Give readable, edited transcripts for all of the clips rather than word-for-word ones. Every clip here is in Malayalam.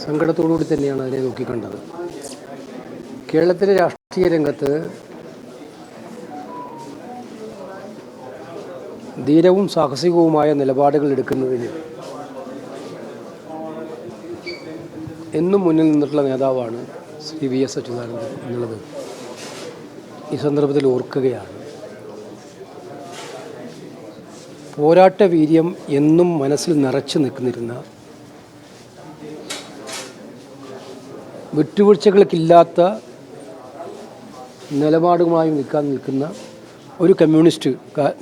സങ്കടത്തോടുകൂടി തന്നെയാണ് അതിനെ നോക്കിക്കണ്ടത്. കേരളത്തിലെ രാഷ്ട്രീയ രംഗത്ത് ധീരവും സാഹസികവുമായ നിലപാടുകൾ എടുക്കുന്നതിന് എന്നും മുന്നിൽ നിന്നിട്ടുള്ള നേതാവാണ് ശ്രീ വി.എസ്. അച്യുതാനന്ദൻ എന്നുള്ളത് ഈ സന്ദർഭത്തിൽ ഓർക്കുകയാണ്. പോരാട്ട വീര്യം എന്നും മനസ്സിൽ നിറച്ചു നിൽക്കുന്നിരുന്ന, വിട്ടുവീഴ്ചകൾക്കില്ലാത്ത നിലപാടുമായി നിൽക്കുന്ന ഒരു കമ്മ്യൂണിസ്റ്റ്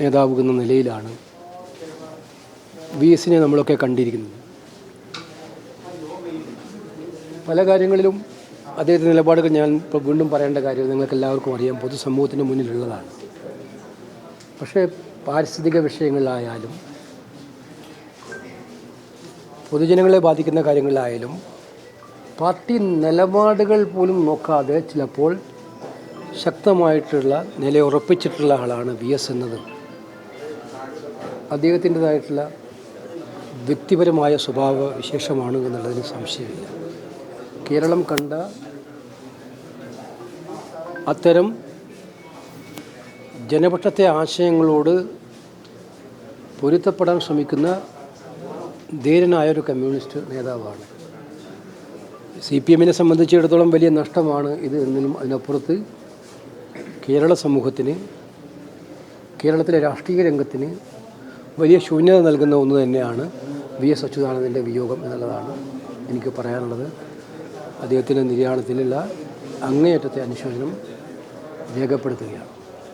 നേതാവ് എന്ന നിലയിലാണ് വി.എസിനെ നമ്മളൊക്കെ കണ്ടിരിക്കുന്നത്. പല കാര്യങ്ങളിലും അദ്ദേഹത്തിൻ്റെ നിലപാടുകൾ ഞാൻ ഇപ്പോൾ വീണ്ടും പറയേണ്ട കാര്യം നിങ്ങൾക്ക് എല്ലാവർക്കും അറിയാം, പൊതുസമൂഹത്തിന് മുന്നിലുള്ളതാണ്. പക്ഷേ പാരിസ്ഥിതിക വിഷയങ്ങളിലായാലും പൊതുജനങ്ങളെ ബാധിക്കുന്ന കാര്യങ്ങളിലായാലും പാർട്ടി നിലപാടുകൾ പോലും നോക്കാതെ ചിലപ്പോൾ ശക്തമായിട്ടുള്ള നിലയുറപ്പിച്ചിട്ടുള്ള ആളാണ് വി.എസ്. എന്നത് അദ്ദേഹത്തിൻ്റെതായിട്ടുള്ള വ്യക്തിപരമായ സ്വഭാവ വിശേഷമാണ് എന്നുള്ളതിന് സംശയമില്ല. കേരളം കണ്ട അത്തരം ജനപക്ഷത്തെ ആശയങ്ങളോട് പൊരുത്തപ്പെടാൻ ശ്രമിക്കുന്ന ധീരനായൊരു കമ്മ്യൂണിസ്റ്റ് നേതാവാണ്. CPM-നെ സംബന്ധിച്ചിടത്തോളം വലിയ നഷ്ടമാണ് ഇത് എന്നതിനും അതിനപ്പുറത്ത് കേരള സമൂഹത്തിന്, കേരളത്തിലെ രാഷ്ട്രീയ രംഗത്തിന് വലിയ ശൂന്യത നൽകുന്ന ഒന്ന് തന്നെയാണ് വി.എസ്. അച്യുതാനന്ദൻ്റെ വിയോഗം എന്നുള്ളതാണ് എനിക്ക് പറയാനുള്ളത്. അദ്ദേഹത്തിൻ്റെ നിര്യാണത്തിലുള്ള അങ്ങേയറ്റത്തെ അനുശോചനം രേഖപ്പെടുത്തുകയാണ്.